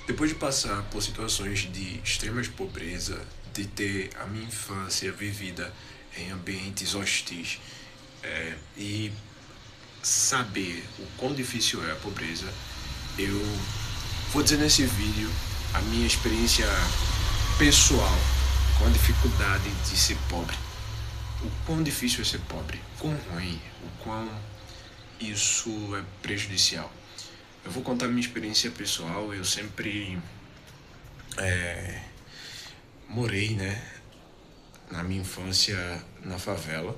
Depois de passar por situações de extrema pobreza, de ter a minha infância vivida em ambientes hostis, e saber o quão difícil é a pobreza, eu vou dizer nesse vídeo a minha experiência pessoal com a dificuldade de ser pobre. O quão difícil é ser pobre, o quão ruim, o quão isso é prejudicial. Eu vou contar minha experiência pessoal. Eu sempre morei, né, na minha infância na favela.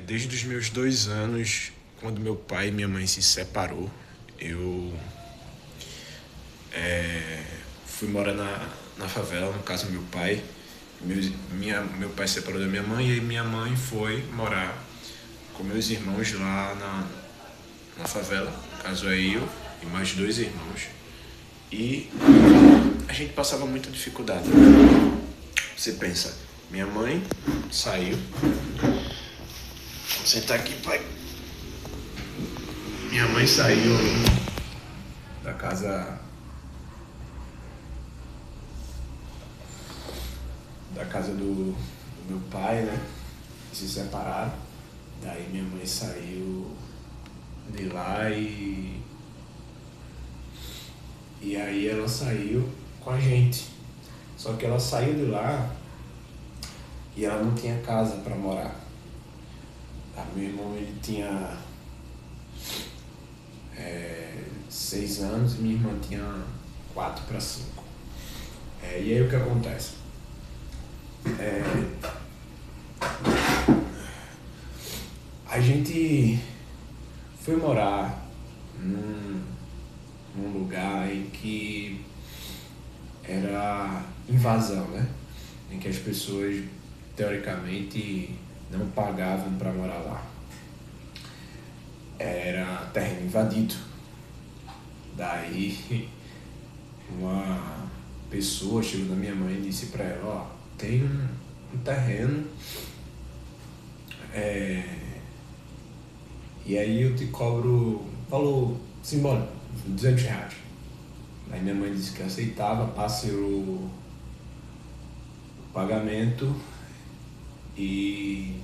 Desde os meus 2 anos, quando meu pai e minha mãe se separou, eu fui morar na favela, no caso meu pai. Meu pai se separou da minha mãe e minha mãe foi morar com meus irmãos lá na favela. No caso é eu e mais 2 irmãos. E a gente passava muita dificuldade. Você pensa, minha mãe saiu. Vou sentar aqui, pai. Minha mãe saiu da casa do meu pai, né? Se separaram. Daí minha mãe saiu de lá e aí ela saiu com a gente. Só que ela saiu de lá e ela não tinha casa para morar. Meu irmão, ele tinha 6 anos e minha irmã tinha 4 para 5. E aí o que acontece? A gente foi morar num lugar em que era invasão, né? Em que as pessoas, teoricamente, não pagavam para morar lá. Era terreno invadido. Daí, uma pessoa chegou na minha mãe e disse para ela, tem um terreno, e aí eu te cobro valor simbólico, R$200. Aí minha mãe disse que aceitava, parcelou o pagamento e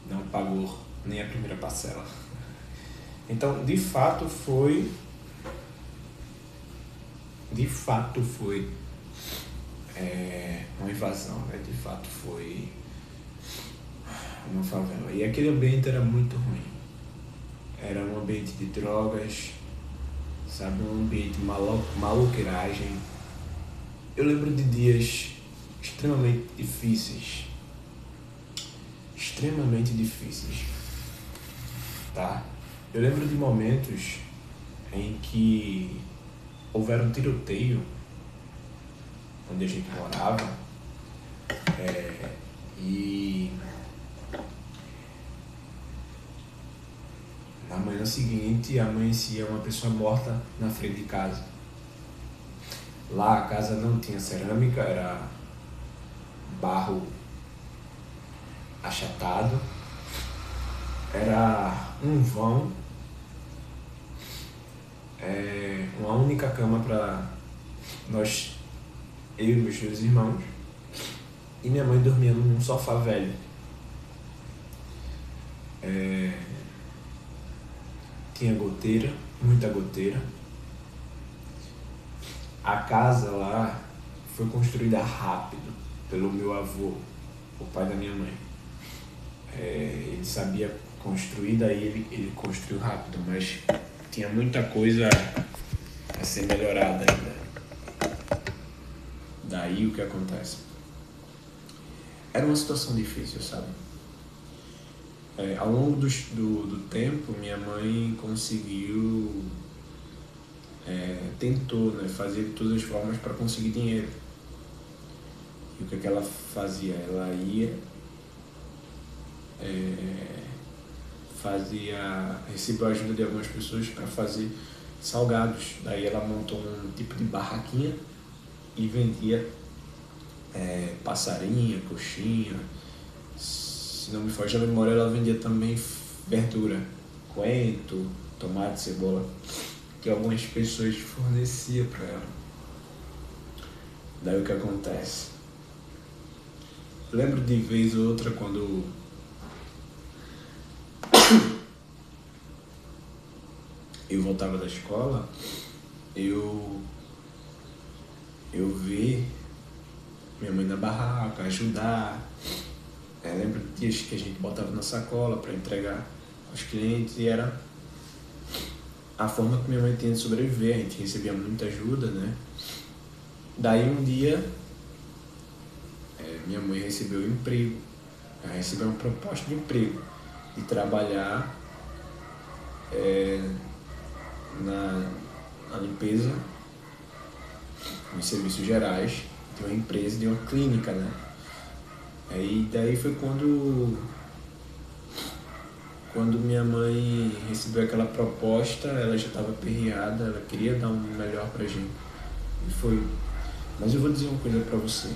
não pagou nem a primeira parcela. Então, de fato foi uma invasão, né? De fato foi uma favela. E aquele ambiente era muito ruim. Era um ambiente de drogas, sabe? Um ambiente de maloqueiragem. Eu lembro de dias extremamente difíceis, tá? Eu lembro de momentos em que houveram um tiroteio onde a gente morava, e na manhã seguinte amanhecia uma pessoa morta na frente de casa. Lá a casa não tinha cerâmica, era barro achatado, era um vão, uma única cama para nós, eu e meus 2 irmãos, e minha mãe dormia num sofá velho. Tinha goteira, muita goteira. A casa lá foi construída rápido pelo meu avô, o pai da minha mãe. Ele sabia construir, daí ele construiu rápido, mas tinha muita coisa a ser melhorada ainda. Daí o que acontece? Era uma situação difícil, sabe? Ao longo do tempo, minha mãe conseguiu, tentou, né, fazer de todas as formas para conseguir dinheiro. E o que ela fazia? Ela ia, recebeu a ajuda de algumas pessoas para fazer salgados. Daí ela montou um tipo de barraquinha e vendia passarinha, coxinha. Se não me foge a memória, ela vendia também verdura, coentro, tomate, cebola. que algumas pessoas forneciam para ela. Daí o que acontece? Lembro de vez ou outra quando eu voltava da escola, eu vi minha mãe na barraca, ajudar. Lembro de dias que a gente botava na sacola para entregar aos clientes e era a forma que minha mãe tinha de sobreviver. A gente recebia muita ajuda, né? Daí um dia minha mãe recebeu um emprego, ela recebeu uma proposta de emprego, de trabalhar na limpeza, nos serviços gerais, de uma empresa, de uma clínica, né? Aí daí foi quando minha mãe recebeu aquela proposta, ela já estava aperreada, ela queria dar um melhor pra gente. E foi. Mas eu vou dizer uma coisa pra você.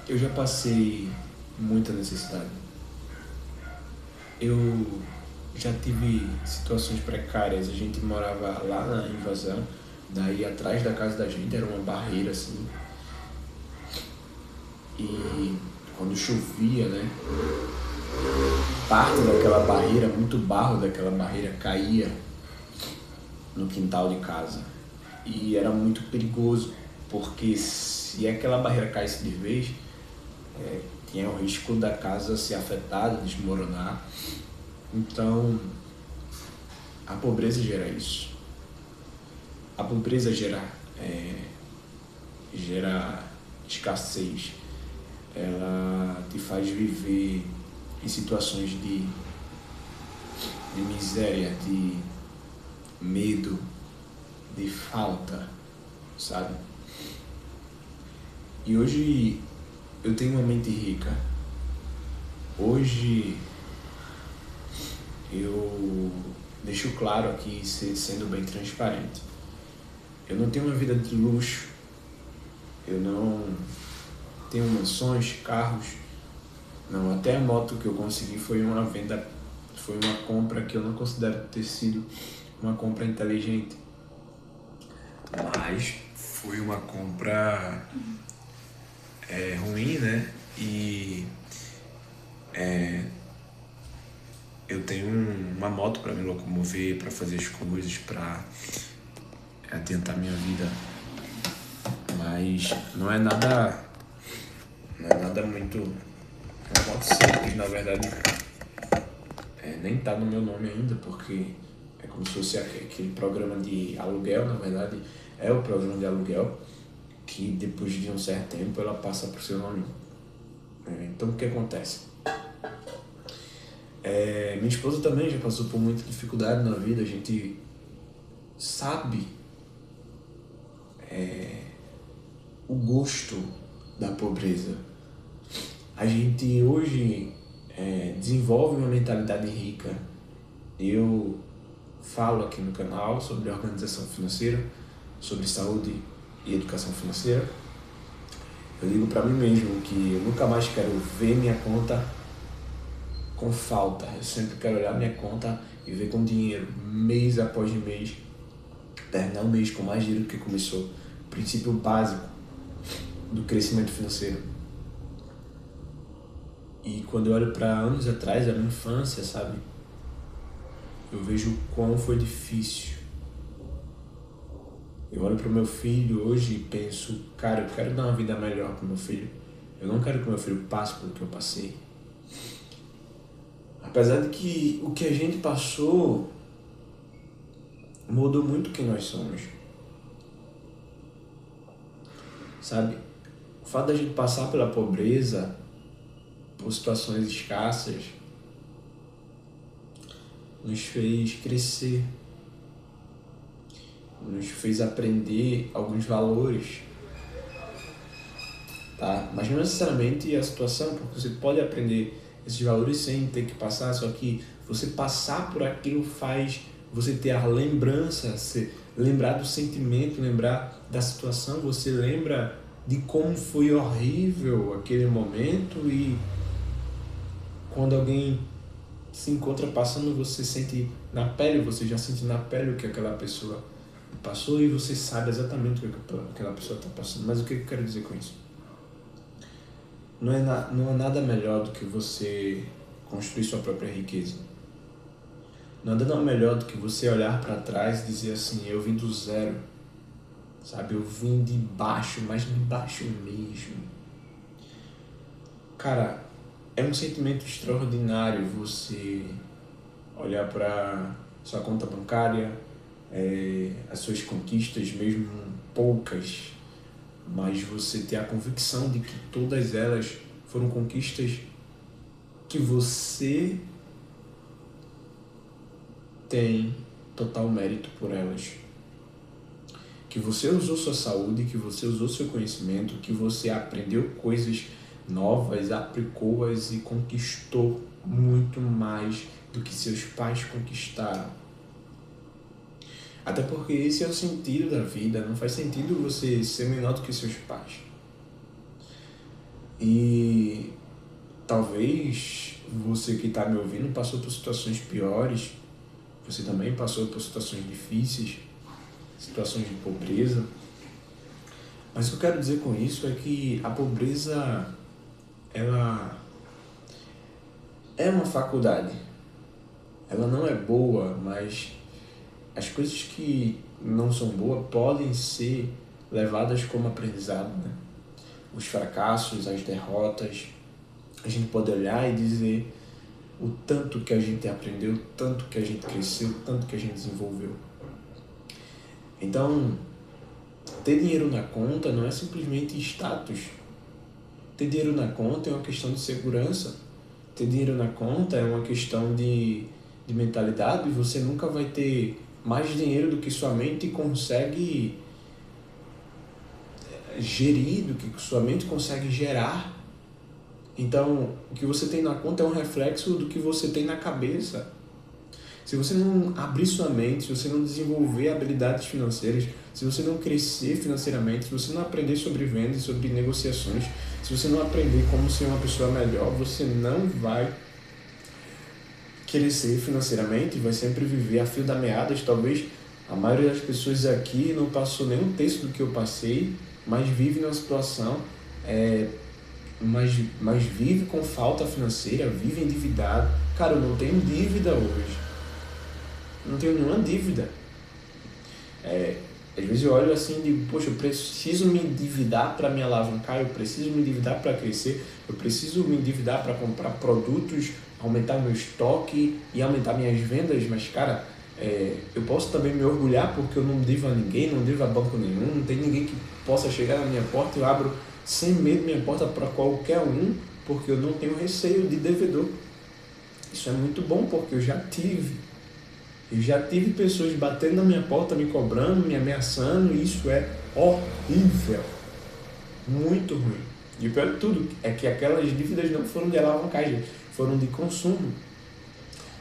Eu já passei muita necessidade. Eu já tive situações precárias. A gente morava lá na Invasão, daí atrás da casa da gente era uma barreira assim. E quando chovia, né, parte daquela barreira, muito barro daquela barreira caía no quintal de casa. E era muito perigoso, porque se aquela barreira caísse de vez, tinha o risco da casa ser afetada, desmoronar. Então, a pobreza gera isso. A pobreza gera escassez. Ela te faz viver em situações de miséria, de medo, de falta, sabe? E hoje eu tenho uma mente rica. Hoje eu deixo claro aqui, sendo bem transparente. Eu não tenho uma vida de luxo. Eu não tenho mansões, carros. Não, até a moto que eu consegui foi uma venda, foi uma compra que eu não considero ter sido uma compra inteligente. Mas foi uma compra ruim, né? E eu tenho uma moto para me locomover, para fazer as coisas, para adiantar minha vida. Mas não é nada muito... É uma moto simples, na verdade. Nem tá no meu nome ainda, porque é como se fosse aquele programa de aluguel, na verdade. É o programa de aluguel, que depois de um certo tempo ela passa pro seu nome. Então o que acontece? Minha esposa também já passou por muita dificuldade na vida. A gente sabe o gosto da pobreza. A gente hoje desenvolve uma mentalidade rica. Eu falo aqui no canal sobre organização financeira, sobre saúde e educação financeira. Eu digo para mim mesmo que eu nunca mais quero ver minha conta com falta. Eu sempre quero olhar minha conta e ver com dinheiro, mês após mês, terminar o mês com mais dinheiro do que começou. Princípio básico do crescimento financeiro. E quando eu olho para anos atrás, da minha infância, sabe? Eu vejo o quão foi difícil. Eu olho para o meu filho hoje e penso, cara, eu quero dar uma vida melhor para o meu filho. Eu não quero que o meu filho passe pelo que eu passei. Apesar de que o que a gente passou mudou muito quem nós somos. Sabe? O fato da gente passar pela pobreza, por situações escassas, nos fez crescer, nos fez aprender alguns valores, tá? Mas não necessariamente a situação, porque você pode aprender esses valores sem ter que passar, só que você passar por aquilo faz você ter a lembrança, lembrar do sentimento, lembrar da situação, você lembra de como foi horrível aquele momento, e quando alguém se encontra passando, você sente na pele, você já sente na pele o que aquela pessoa passou e você sabe exatamente o que aquela pessoa está passando. Mas o que eu quero dizer com isso? Não é nada melhor do que você construir sua própria riqueza. Nada não é melhor do que você olhar para trás e dizer assim, eu vim do zero, sabe? Eu vim de baixo, mas de baixo mesmo. Cara, é um sentimento extraordinário você olhar para sua conta bancária, as suas conquistas, mesmo poucas, mas você ter a convicção de que todas elas foram conquistas que você tem total mérito por elas. Que você usou sua saúde, que você usou seu conhecimento, que você aprendeu coisas novas, aplicou-as e conquistou muito mais do que seus pais conquistaram. Até porque esse é o sentido da vida, não faz sentido você ser menor do que seus pais. E talvez você que está me ouvindo passou por situações piores, você também passou por situações difíceis, situações de pobreza. Mas o que eu quero dizer com isso é que a pobreza, ela é uma faculdade. Ela não é boa, mas as coisas que não são boas podem ser levadas como aprendizado, né? Os fracassos, as derrotas, a gente pode olhar e dizer o tanto que a gente aprendeu, o tanto que a gente cresceu, o tanto que a gente desenvolveu. Então, ter dinheiro na conta não é simplesmente status. Ter dinheiro na conta é uma questão de segurança. Ter dinheiro na conta é uma questão de mentalidade. E você nunca vai ter mais dinheiro do que sua mente consegue gerir, do que sua mente consegue gerar. Então, o que você tem na conta é um reflexo do que você tem na cabeça. Se você não abrir sua mente, se você não desenvolver habilidades financeiras, se você não crescer financeiramente, se você não aprender sobre vendas, sobre negociações, se você não aprender como ser uma pessoa melhor, você não vai crescer financeiramente, vai sempre viver a fio da meada. Talvez a maioria das pessoas aqui não passou nem um terço do que eu passei, mas vive numa situação, mas vive com falta financeira, vive endividado. Cara, eu não tenho dívida hoje. Não tenho nenhuma dívida. Às vezes eu olho assim e digo, poxa, eu preciso me endividar para me alavancar, eu preciso me endividar para crescer, eu preciso me endividar para comprar produtos, aumentar meu estoque e aumentar minhas vendas, mas cara, eu posso também me orgulhar porque eu não devo a ninguém, não devo a banco nenhum, não tem ninguém que possa chegar na minha porta e eu abro sem medo minha porta para qualquer um, porque eu não tenho receio de devedor. Isso é muito bom porque eu já tive pessoas batendo na minha porta, me cobrando, me ameaçando, e isso é horrível. Muito ruim. E o pior de tudo é que aquelas dívidas não foram de alavancagem, foram de consumo.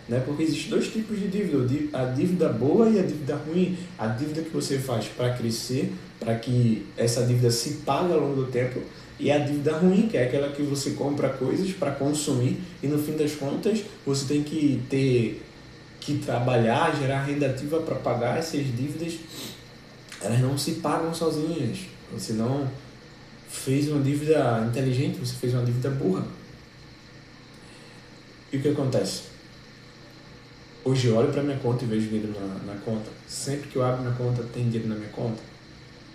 Né? Porque existem dois tipos de dívida, a dívida boa e a dívida ruim. A dívida que você faz para crescer, para que essa dívida se pague ao longo do tempo, e a dívida ruim, que é aquela que você compra coisas para consumir e no fim das contas você tem que ter que trabalhar, gerar renda ativa para pagar essas dívidas. Elas não se pagam sozinhas. Você não fez uma dívida inteligente, você fez uma dívida burra. E o que acontece? Hoje eu olho para minha conta e vejo dinheiro na conta. Sempre que eu abro minha conta, tem dinheiro na minha conta.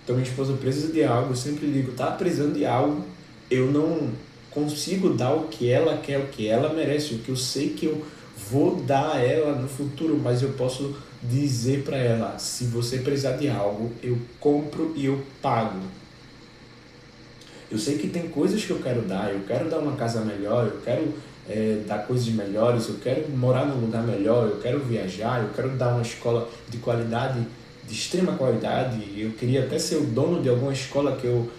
Então minha esposa precisa de algo, eu sempre digo, tá precisando de algo, eu não consigo dar o que ela quer, o que ela merece, o que eu sei que eu vou dar a ela no futuro, mas eu posso dizer para ela, se você precisar de algo, eu compro e eu pago. Eu sei que tem coisas que eu quero dar uma casa melhor, eu quero dar coisas melhores, eu quero morar num lugar melhor, eu quero viajar, eu quero dar uma escola de qualidade, de extrema qualidade, eu queria até ser o dono de alguma escola que eu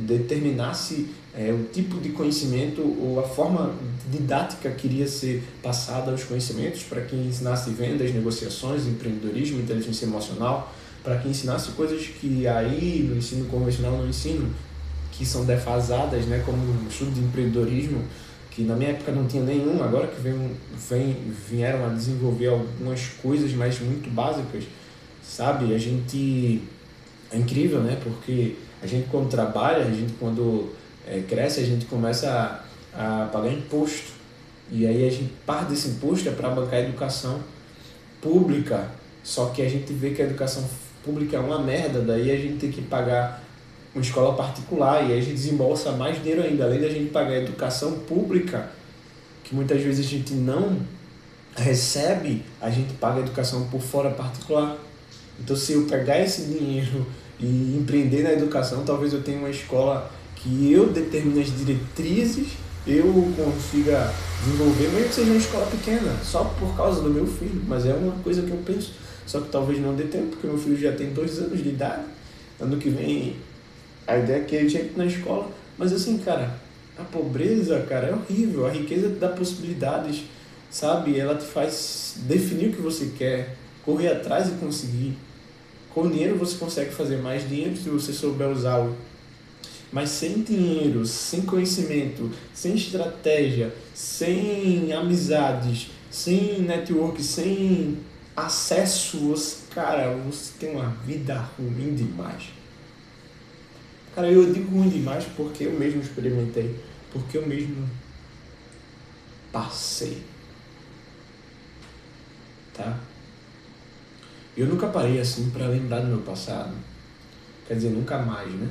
determinasse o tipo de conhecimento ou a forma didática que iria ser passada aos conhecimentos, para que ensinasse vendas, negociações, empreendedorismo, inteligência emocional, para que ensinasse coisas que aí no ensino convencional não ensinam, que são defasadas, né, como o estudo de empreendedorismo, que na minha época não tinha nenhum, agora que vieram a desenvolver algumas coisas, mas muito básicas, sabe? É incrível, né? Porque a gente quando trabalha, a gente quando cresce, a gente começa a pagar imposto. E aí a gente parte desse imposto para bancar a educação pública, só que a gente vê que a educação pública é uma merda, daí a gente tem que pagar uma escola particular e aí a gente desembolsa mais dinheiro ainda, além da gente pagar a educação pública, que muitas vezes a gente não recebe, a gente paga a educação por fora particular. Então se eu pegar esse dinheiro e empreender na educação, talvez eu tenha uma escola que eu determine as diretrizes, eu consiga desenvolver, mesmo que seja uma escola pequena, só por causa do meu filho, mas é uma coisa que eu penso, só que talvez não dê tempo, porque meu filho já tem 2 anos de idade, ano que vem a ideia é que ele chegue na escola, mas assim, cara, a pobreza, cara, é horrível, a riqueza te dá possibilidades, sabe, ela te faz definir o que você quer, correr atrás e conseguir, com dinheiro você consegue fazer mais dinheiro se você souber usá-lo. Mas sem dinheiro, sem conhecimento, sem estratégia, sem amizades, sem network, sem acesso, você tem uma vida ruim demais. Cara, eu digo ruim demais porque eu mesmo experimentei, porque eu mesmo passei. Tá? Eu nunca parei assim para lembrar do meu passado. Quer dizer, nunca mais, né?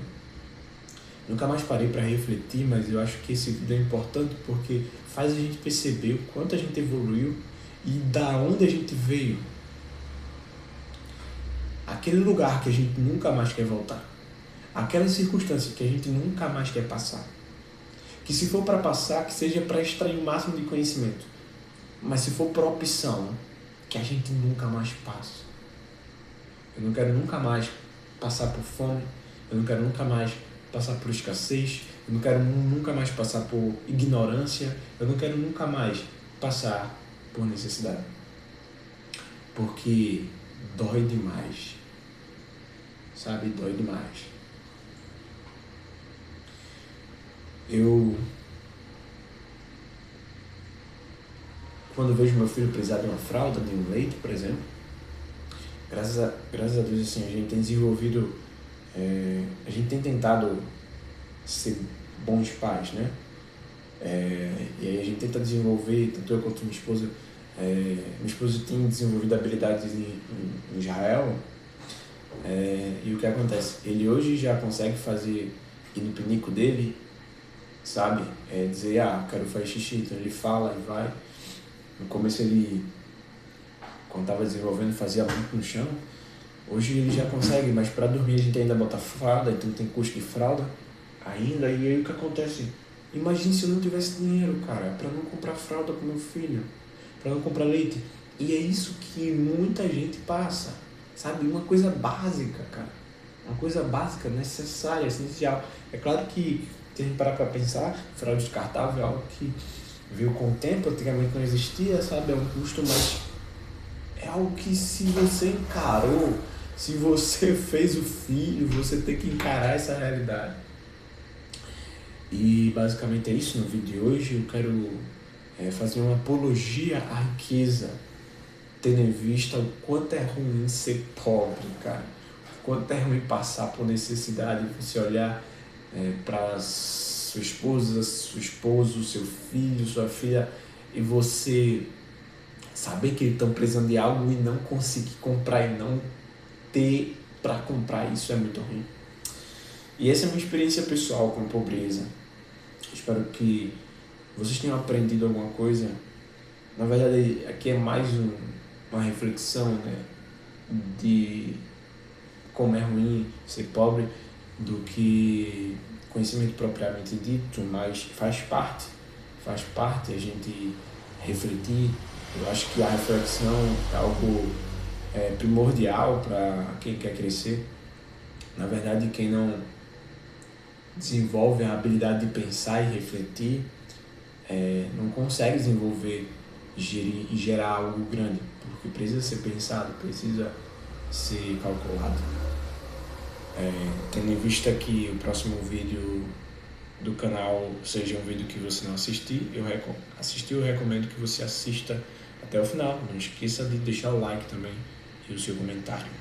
Nunca mais parei para refletir, mas eu acho que esse vídeo é importante porque faz a gente perceber o quanto a gente evoluiu e da onde a gente veio. Aquele lugar que a gente nunca mais quer voltar. Aquela circunstância que a gente nunca mais quer passar. Que se for para passar, que seja para extrair o máximo de conhecimento. Mas se for por opção, que a gente nunca mais passe. Eu não quero nunca mais passar por fome. Eu não quero nunca mais passar por escassez, eu não quero nunca mais passar por ignorância, eu não quero nunca mais passar por necessidade. Porque dói demais. Sabe? Dói demais. Quando vejo meu filho precisar de uma fralda, de um leite, por exemplo, graças a Deus, assim, a gente tem desenvolvido, a gente tem tentado ser bons pais, né? E aí a gente tenta desenvolver, tanto eu quanto minha esposa tem desenvolvido habilidades em Israel, e o que acontece? Ele hoje já consegue fazer, ir no pinico dele, sabe? Dizer, quero fazer xixi, então ele fala e vai. No começo ele, quando estava desenvolvendo, fazia muito no chão. Hoje ele já consegue, mas para dormir a gente ainda bota fralda, então tem custo de fralda ainda. E aí o que acontece? Imagine se eu não tivesse dinheiro, cara, para não comprar fralda pro meu filho, para não comprar leite. E é isso que muita gente passa, sabe? Uma coisa básica, cara. Uma coisa básica, necessária, essencial. É claro que, se a gente parar para pensar, fralda descartável é algo que veio com o tempo, antigamente não existia, sabe? É um custo, mas é algo que se você encarou, se você fez o filho, você tem que encarar essa realidade. E basicamente é isso no vídeo de hoje. Eu quero fazer uma apologia à riqueza, tendo em vista o quanto é ruim ser pobre, cara. O quanto é ruim passar por necessidade, você olhar para sua esposa, seu esposo, seu filho, sua filha, e você saber que eles estão precisando de algo e não conseguir comprar e não ter para comprar, isso é muito ruim. E essa é a minha experiência pessoal com pobreza. Espero que vocês tenham aprendido alguma coisa. Na verdade, aqui é mais uma reflexão, né, de como é ruim ser pobre do que conhecimento propriamente dito, mas faz parte a gente refletir. Eu acho que a reflexão é algo primordial para quem quer crescer. Na verdade, quem não desenvolve a habilidade de pensar e refletir não consegue desenvolver e gerar algo grande, porque precisa ser pensado, precisa ser calculado. Tendo em vista que o próximo vídeo do canal seja um vídeo que você não assistiu, eu recomendo que você assista até o final. Não esqueça de deixar o like também e o seu comentário.